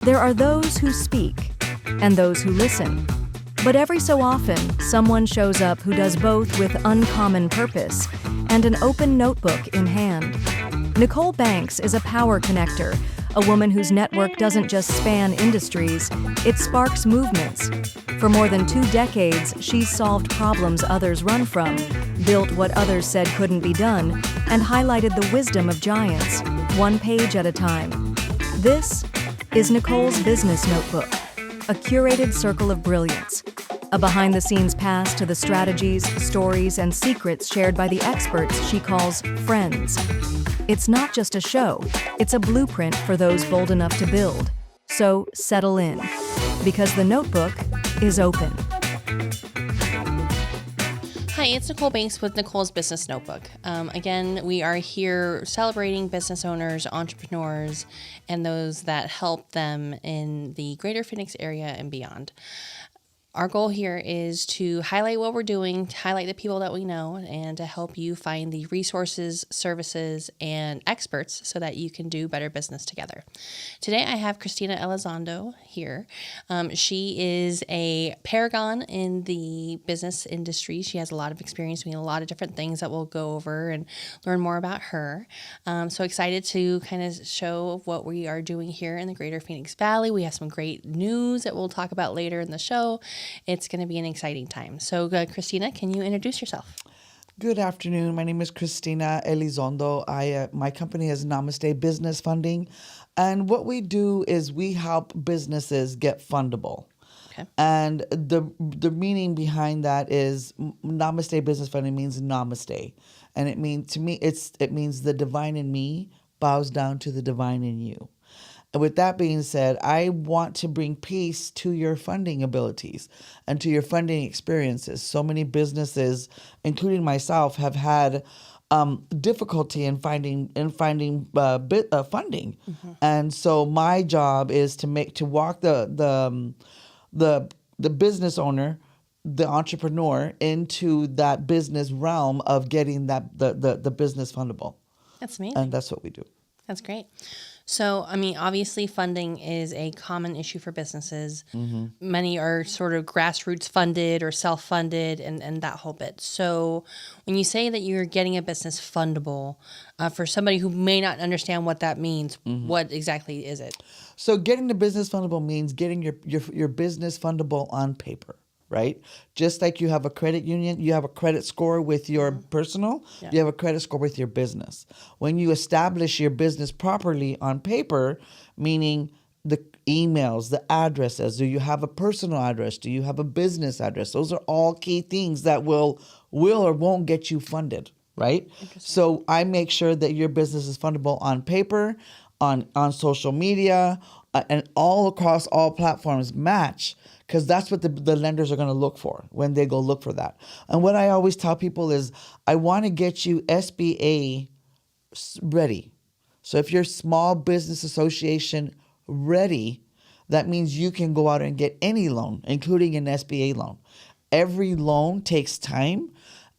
There are those who speak and those who listen. But every so often, someone shows up who does both with uncommon purpose and an open notebook in hand. Nicole Banks is a power connector, a woman whose network doesn't just span industries, it sparks movements. For more than 2 decades, she's solved problems others run from, built what others said couldn't be done, and highlighted the wisdom of giants, one page at a time. This is Nicole's Business Notebook, a curated circle of brilliance, a behind-the-scenes pass to the strategies, stories, and secrets shared by the experts she calls friends. It's not just a show, it's a blueprint for those bold enough to build. So settle in, because the notebook is open. Hi, it's Nicole Banks with Nicole's Business Notebook. Again, we are here celebrating business owners, entrepreneurs, and those that help them in the greater Phoenix area and beyond. Our goal here is to highlight what we're doing, to highlight the people that we know, and to help you find the resources, services, and experts so that you can do better business together. Today, I have Christina Elizondo here. She is a paragon in the business industry. She has a lot of experience doing a lot of different things that we'll go over and learn more about her. So excited to kind of show what we are doing here in the greater Phoenix Valley. We have some great news that we'll talk about later in the show. It's going to be an exciting time. So, Christina, can you introduce yourself? Good afternoon. My name is Christina Elizondo. My company is Namaste Business Funding. And what we do is we help businesses get fundable. Okay. And the meaning behind that is Namaste Business Funding means namaste. And it means the divine in me bows down to the divine in you. And with that being said, I want to bring peace to your funding abilities and to your funding experiences. So many businesses, including myself, have had difficulty in finding funding. Mm-hmm. And so my job is to walk the business owner, the entrepreneur, into that business realm of getting the business fundable. That's amazing. And that's what we do. That's great. So, I mean, obviously funding is a common issue for businesses. Mm-hmm. Many are sort of grassroots funded or self-funded and that whole bit. So when you say that you're getting a business fundable, for somebody who may not understand what that means, mm-hmm. What exactly is it? So getting the business fundable means getting your business fundable on paper. Right? Just like you have a credit union, you have a credit score with your personal, you have a credit score with your business. When you establish your business properly on paper, meaning the emails, the addresses, do you have a personal address? Do you have a business address? Those are all key things that will or won't get you funded, right? So I make sure that your business is fundable on paper, on social media, and all across all platforms match. Because that's what the lenders are going to look for when they go look for that. And what I always tell people is I want to get you SBA ready. So if you're Small Business Association ready, that means you can go out and get any loan, including an SBA loan. Every loan takes time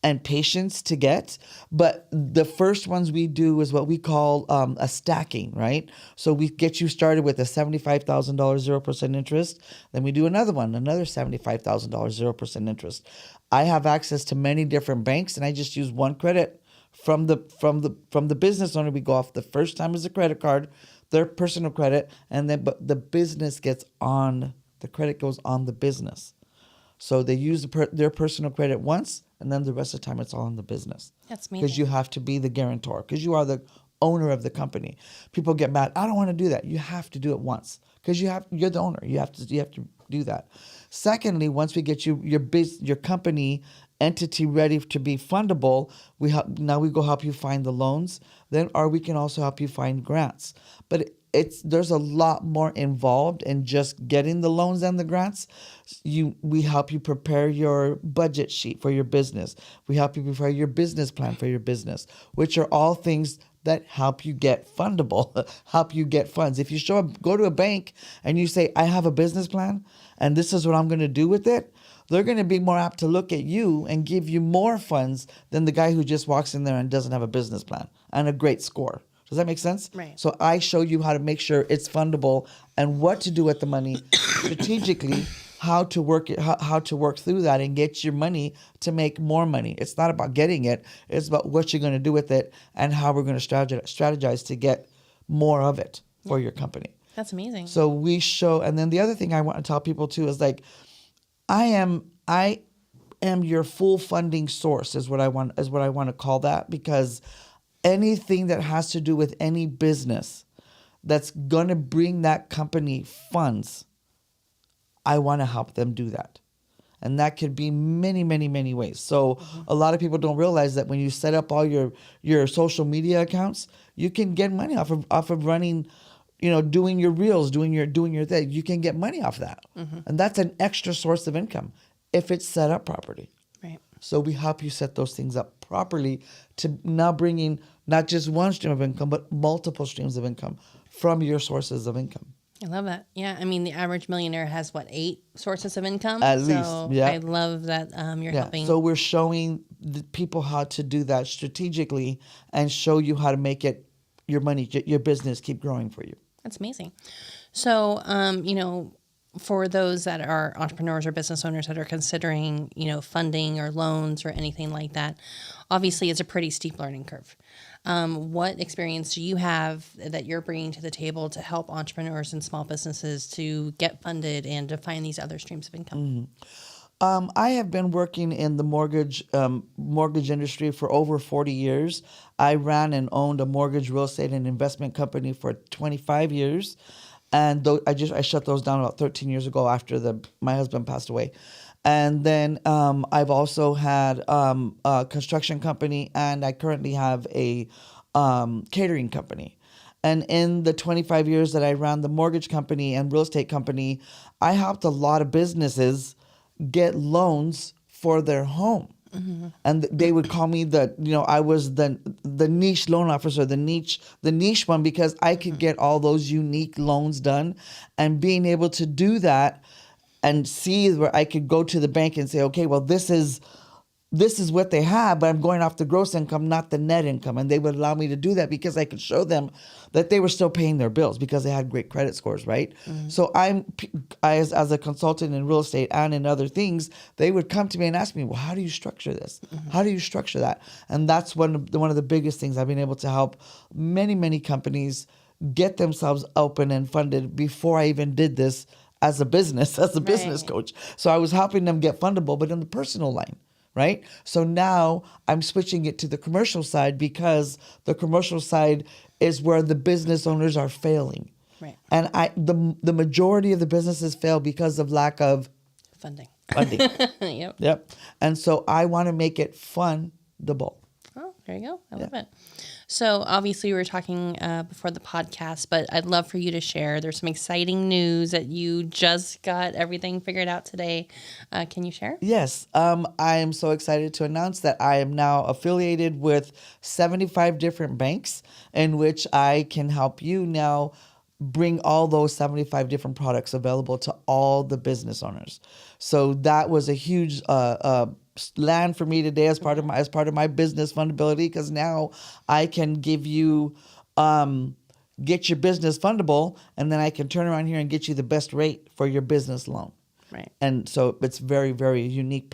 and patience to get, but the first ones we do is what we call a stacking, right? So we get you started with a $75,000 0% interest, then we do another one, another $75,000 0% interest. I have access to many different banks, and I just use one credit from the business owner. We go off the first time as a credit card, their personal credit, and then but the business gets on the credit goes on the business. So they use their personal credit once, and then the rest of the time it's all in the business. That's amazing. Because you have to be the guarantor, because you are the owner of the company. People get mad. I don't want to do that. You have to do it once, because you're the owner. You have to do that. Secondly, once we get your company entity ready to be fundable, we go help you find the loans. Or we can also help you find grants. But there's a lot more involved in just getting the loans and the grants. We help you prepare your budget sheet for your business. We help you prepare your business plan for your business, which are all things that help you get fundable, help you get funds. If you go to a bank and you say, I have a business plan and this is what I'm going to do with it, they're going to be more apt to look at you and give you more funds than the guy who just walks in there and doesn't have a business plan and a great score. Does that make sense? Right. So I show you how to make sure it's fundable and what to do with the money strategically, how to work it, how to work through that and get your money to make more money. It's not about getting it. It's about what you're going to do with it and how we're going to strategize to get more of it for your company. That's amazing. So we show, and then the other thing I want to tell people too is like, I am your full funding source is what I want to call that, because anything that has to do with any business that's going to bring that company funds, I want to help them do that. And that could be many, many, many ways. So a lot of people don't realize that when you set up all your social media accounts, you can get money off of running, doing your reels, doing your thing. You can get money off that. And that's an extra source of income if it's set up properly. Right. So we help you set those things up properly to now bring in not just one stream of income, but multiple streams of income from your sources of income. I love that. Yeah. I mean, the average millionaire has 8 sources of income? At least, yeah. I love that you're helping. So we're showing the people how to do that strategically and show you how to make it your money, your business keep growing for you. That's amazing. So, for those that are entrepreneurs or business owners that are considering, funding or loans or anything like that, obviously it's a pretty steep learning curve. What experience do you have that you're bringing to the table to help entrepreneurs and small businesses to get funded and to find these other streams of income? I have been working in the mortgage industry for over 40 years. I ran and owned a mortgage, real estate, and investment company for 25 years. And I shut those down about 13 years ago after my husband passed away. And then I've also had a construction company, and I currently have a catering company. And in the 25 years that I ran the mortgage company and real estate company, I helped a lot of businesses get loans for their home. And they would call me I was the niche loan officer, the niche one, because I could get all those unique loans done. And being able to do that and see where I could go to the bank and say, okay, well, this is what they have, but I'm going off the gross income, not the net income. And they would allow me to do that because I could show them that they were still paying their bills because they had great credit scores, right? So as a consultant in real estate and in other things, they would come to me and ask me, well, how do you structure this? How do you structure that? And that's one of the biggest things I've been able to help many, many companies get themselves open and funded before I even did this as a business coach. So I was helping them get fundable, but in the personal line. Right? So now I'm switching it to the commercial side because the commercial side is where the business owners are failing. Right. And the majority of the businesses fail because of lack of funding. Yep. And so I want to make it fundable. Oh, there you go. I love it. So obviously we were talking before the podcast, but I'd love for you to share. There's some exciting news that you just got everything figured out today. Can you share? Yes. I am so excited to announce that I am now affiliated with 75 different banks in which I can help you now bring all those 75 different products available to all the business owners. So that was a huge land for me today as part of my business fundability, because now I can give you get your business fundable, and then I can turn around here and get you the best rate for your business loan. Right. And so it's very, very unique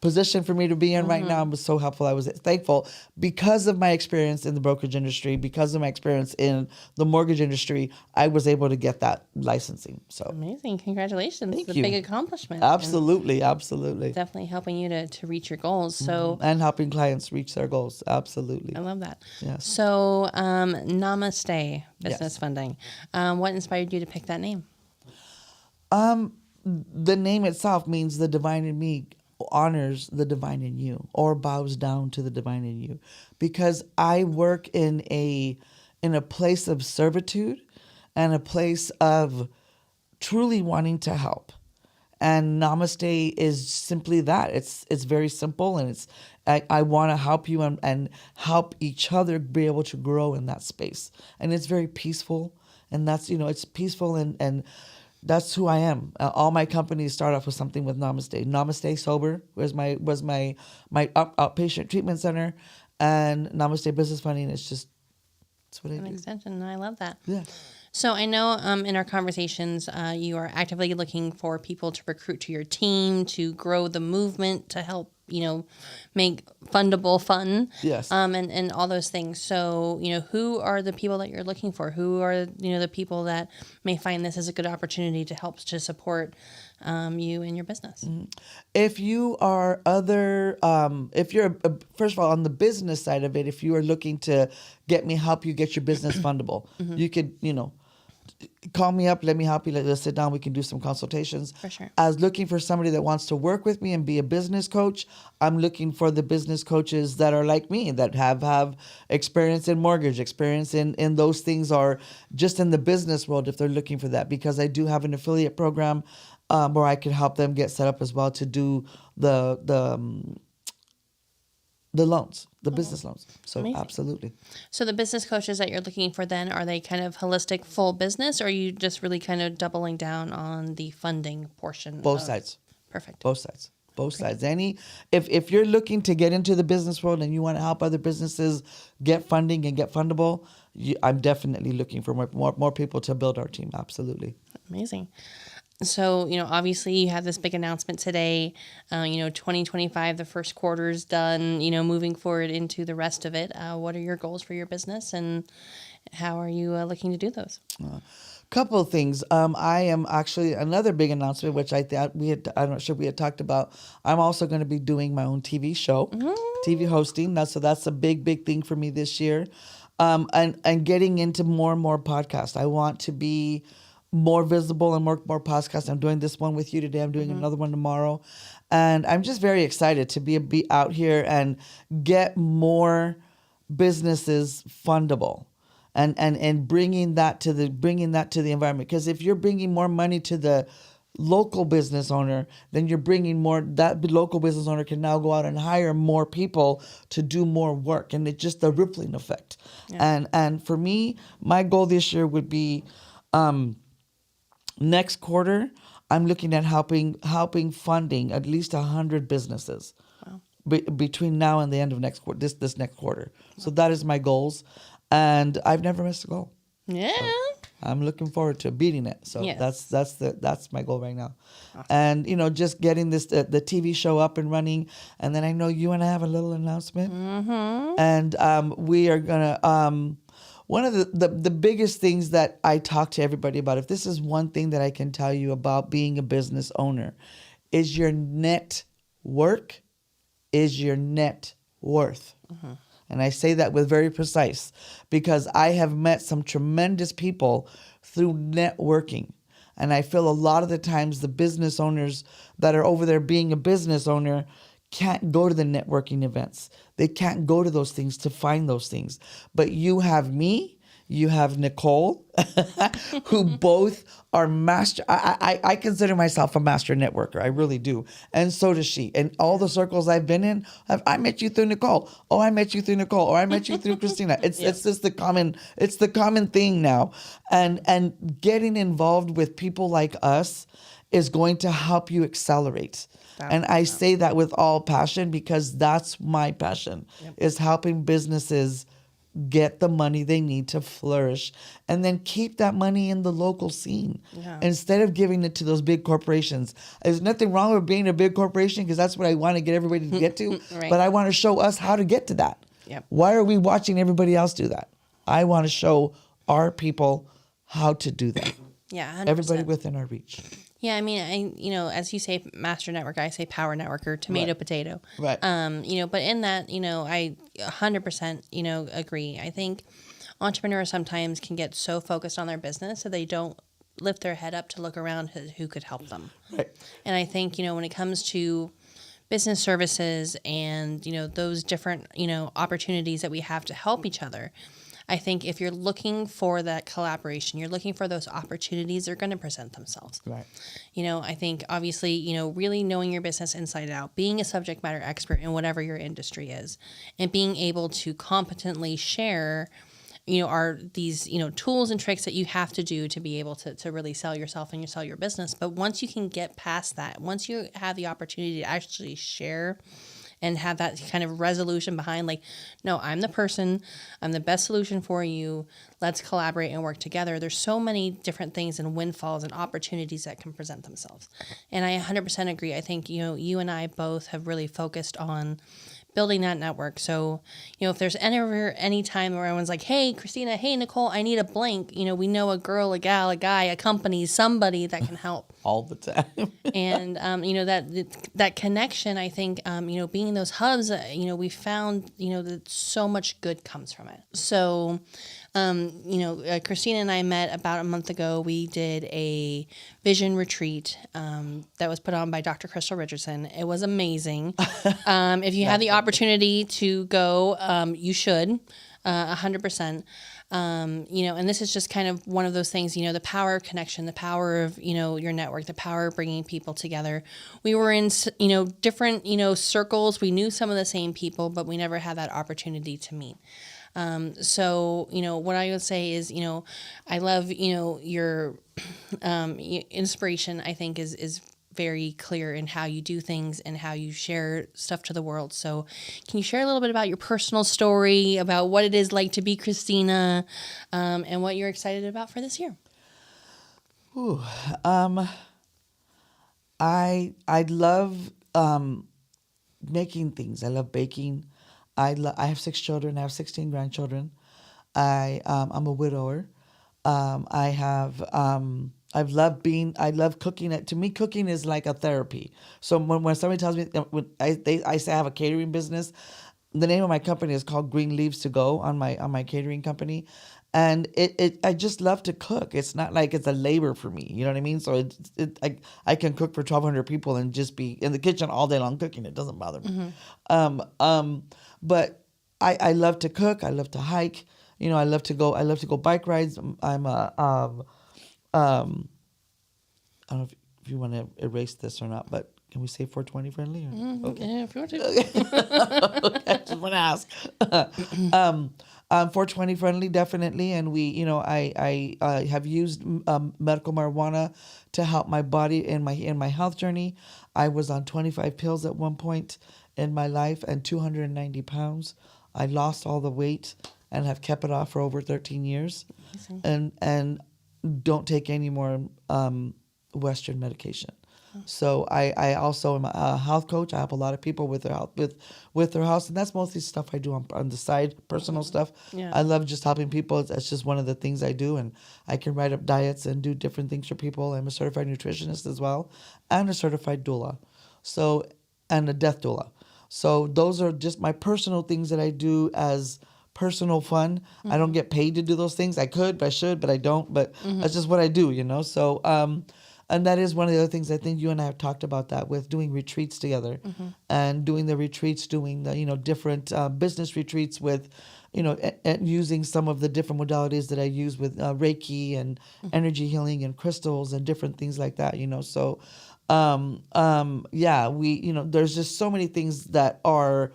position for me to be in right now. It was so helpful. I was thankful because of my experience in the brokerage industry, because of my experience in the mortgage industry, I was able to get that licensing. So amazing. Congratulations. Thank it's you. A big accomplishment. Absolutely. Definitely helping you to reach your goals. So and helping clients reach their goals. Absolutely. I love that. Yes. So Namaste Business Yes. Funding. What inspired you to pick that name? The name itself means the divine in me honors the divine in you, or bows down to the divine in you, because I work in a place of servitude and a place of truly wanting to help. And Namaste is simply that. It's very simple, and I want to help you and help each other be able to grow in that space. And it's very peaceful, and that's it's peaceful and that's who I am. All my companies start off with something with Namaste. Namaste Sober was my outpatient treatment center, and Namaste Business Funding is just That's what I An do. extension. I love that. Yeah. So I know in our conversations, you are actively looking for people to recruit to your team, to grow the movement, to help, make fundable fun. Yes. And all those things. So, who are the people that you're looking for? Who are, the people that may find this as a good opportunity to help to support you and your business? If you are if you're, first of all, on the business side of it, if you are looking to help you get your business fundable, you could, call me up, let me help you, let's sit down, we can do some consultations. For sure. I was looking for somebody that wants to work with me and be a business coach. I'm looking for the business coaches that are like me, that have experience in mortgage, experience in those things, or just in the business world if they're looking for that, because I do have an affiliate program where I can help them get set up as well to do the loans, the business loans. So Amazing. absolutely. So the business coaches that you're looking for then, are they kind of holistic full business, or are you just really kind of doubling down on the funding portion? Both sides. Perfect. Both sides. If you're looking to get into the business world and you want to help other businesses get funding and get fundable, I'm definitely looking for more people to build our team. Absolutely. Amazing. So, obviously you have this big announcement today, 2025, the first quarter's done, moving forward into the rest of it. What are your goals for your business, and how are you looking to do those? Couple of things. I am actually, another big announcement, which I thought I'm not sure we had talked about. I'm also going to be doing my own TV show, TV hosting. That's a big thing for me this year. And getting into more and more podcasts. I want to be more visible and more podcasts. I'm doing this one with you today. I'm doing another one tomorrow. And I'm just very excited to be out here and get more businesses fundable. And bringing that to the environment, because if you're bringing more money to the local business owner, then you're bringing more. That local business owner can now go out and hire more people to do more work, and it's just a rippling effect. Yeah. And for me, my goal this year would be, next quarter, I'm looking at helping funding at least 100 businesses. Wow. Between now and the end of next quarter, this next quarter. Wow. So that is my goals. And I've never missed a goal. Yeah. So I'm looking forward to beating it. So yes. that's my goal right now. Awesome. And just getting the TV show up and running. And then I know you and I have a little announcement. Mm-hmm. And we are gonna one of the biggest things that I talk to everybody about, if this is one thing that I can tell you about being a business owner, is your net work is your net worth. Mm-hmm. And I say that with very precise, because I have met some tremendous people through networking. And I feel a lot of the times the business owners that are over there being a business owner can't go to the networking events. They can't go to those things to find those things. But you have me, you have Nicole, who both are master. I consider myself a master networker. I really do. And so does she. And all the circles I've been in, I met you through Nicole. Oh, I met you through Nicole. Or I met you through Christina. It's just the common thing now. And getting involved with people like us is going to help you accelerate. And I say that with all passion, because that's my passion, is helping businesses get the money they need to flourish, and then keep that money in the local scene instead of giving it to those big corporations. There's nothing wrong with being a big corporation, because that's what I want to get everybody to get to. Right. But I want to show us how to get to that. Yep. Why are we watching everybody else do that? I want to show our people how to do that. Yeah, 100%. Everybody within our reach. Yeah, I mean, as you say, master network, I say power networker, tomato, potato. Right. But in that, I 100%, agree. I think entrepreneurs sometimes can get so focused on their business that they don't lift their head up to look around who could help them. Right. And I think, when it comes to business services and, those different, opportunities that we have to help each other, I think if you're looking for that collaboration, you're looking for those opportunities, they're going to present themselves. Right. I think obviously, really knowing your business inside out, being a subject matter expert in whatever your industry is, and being able to competently share, are these, tools and tricks that you have to do to be able to really sell yourself and sell your business. But once you can get past that, once you have the opportunity to actually share and have that kind of resolution behind, like, no, I'm the person, I'm the best solution for you. Let's collaborate and work together. There's so many different things and windfalls and opportunities that can present themselves. And I 100% agree. I think, you and I both have really focused on building that network. So, if there's ever any time where everyone's like, hey, Christina, hey, Nicole, I need a blank, we know a girl, a gal, a guy, a company, somebody that can help. All the time. And, that connection, I think, being in those hubs, we found, that so much good comes from it. So, Christina and I met about a month ago. We did a vision retreat that was put on by Dr. Crystal Richardson. It was amazing. If you have the opportunity to go, you should, 100%. And this is just kind of one of those things, the power of connection, the power of, your network, the power of bringing people together. We were in, different, circles. We knew some of the same people, but we never had that opportunity to meet. So, what I would say is, I love, your inspiration, I think, is very clear in how you do things and how you share stuff to the world. So can you share a little bit about your personal story, about what it is like to be Christina, and what you're excited about for this year? Ooh, I love making things. I love baking. I have 6 children. I have 16 grandchildren. I'm a widower. I love cooking. To me, cooking is like a therapy. So when somebody tells me, I say I have a catering business, the name of my company is called Green Leaves to Go on my catering company. And I just love to cook. It's not like it's a labor for me. You know what I mean? So I can cook for 1,200 people and just be in the kitchen all day long cooking. It doesn't bother me. Mm-hmm. But I love to cook. I love to hike. I love to go bike rides. I'm a I don't know if you want to erase this or not, but can we say 420 friendly? Or? Okay. Yeah, if you want to. Okay. I just want to ask. 420 friendly, definitely. And I have used medical marijuana to help my body in my health journey. I was on 25 pills at one point in my life and 290 pounds. I lost all the weight and have kept it off for over 13 years. Amazing. And don't take any more Western medication. So I also am a health coach. I help a lot of people with their health, with their health, and that's mostly stuff I do on the side, personal stuff. Yeah. I love just helping people. That's just one of the things I do, and I can write up diets and do different things for people. I'm a certified nutritionist as well, and a certified doula, and a death doula. So those are just my personal things that I do as personal fun. Mm-hmm. I don't get paid to do those things. I could, but I should, but I don't. But that's just what I do, So, and that is one of the other things I think you and I have talked about that with doing retreats together, and doing the retreats, doing the different business retreats with, and using some of the different modalities that I use with Reiki and energy healing and crystals and different things like that. So, there's just so many things that are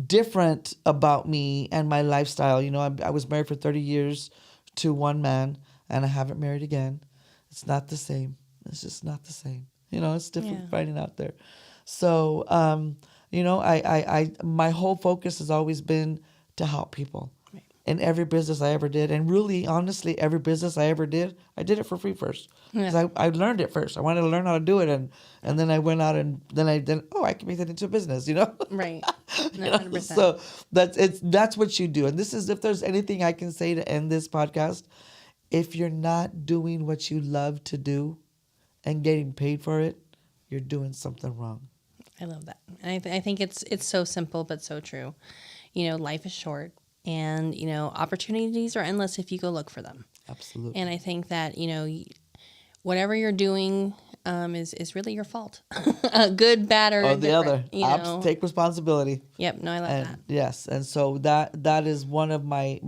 different about me and my lifestyle. I was married for 30 years to one man, and I haven't married again. It's not the same. It's just not the same. It's different finding out there. So, I my whole focus has always been to help people. Right. In every business I ever did. And really, honestly, every business I ever did, I did it for free first. Because I learned it first. I wanted to learn how to do it. And then I went out and then I can make that into a business, Right. 100%. So that's what you do. And this is, if there's anything I can say to end this podcast, if you're not doing what you love to do and getting paid for it, you're doing something wrong. I love that. And I think it's so simple but so true. Life is short, and opportunities are endless if you go look for them. Absolutely. And I think that whatever you're doing is really your fault. Good, bad, or the other. Take responsibility. Yep. No, I love that. Yes, and so that is one of my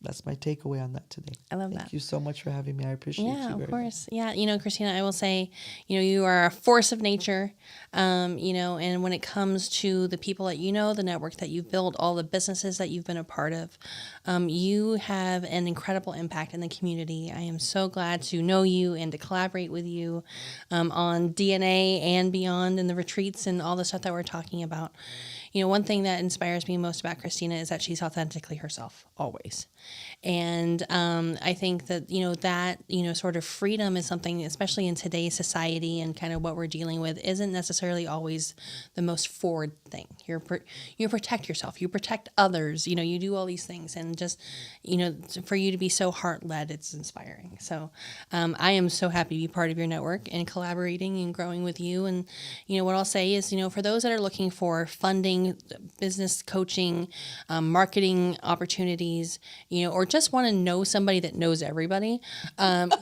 that's my takeaway on that today. I love that. Thank you so much for having me. I appreciate you very much. Yeah, of course. Yeah, Christina, I will say, you are a force of nature, and when it comes to the people that the network that you've built, all the businesses that you've been a part of, You have an incredible impact in the community. I am so glad to know you and to collaborate with you on DNA and beyond, and the retreats and all the stuff that we're talking about. One thing that inspires me most about Christina is that she's authentically herself, always. And I think that, sort of freedom is something, especially in today's society and kind of what we're dealing with, isn't necessarily always the most forward thing. You protect yourself, you protect others, you do all these things. And just, for you to be so heart-led, it's inspiring. So I am so happy to be part of your network and collaborating and growing with you. And, what I'll say is, for those that are looking for funding, business coaching, marketing opportunities, or just want to know somebody that knows everybody,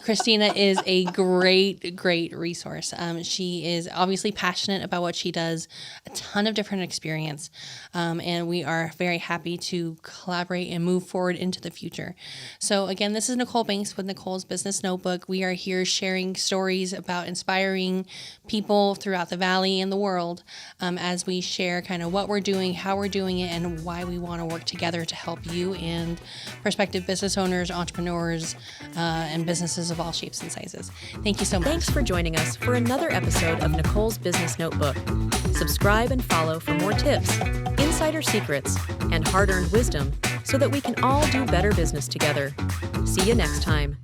Christina is a great resource. She is obviously passionate about what she does, a ton of different experience, and we are very happy to collaborate and move forward into the future. So again, this is Nicole Banks with Nicole's Business Notebook. We are here sharing stories about inspiring people throughout the Valley and the world, as we share kind of what we're doing, how we're doing it, and why we want to work together to help you and prospective business owners, entrepreneurs, and businesses of all shapes and sizes. Thank you so much. Thanks for joining us for another episode of Nicole's Business Notebook. Subscribe and follow for more tips, insider secrets, and hard-earned wisdom so that we can all do better business together. See you next time.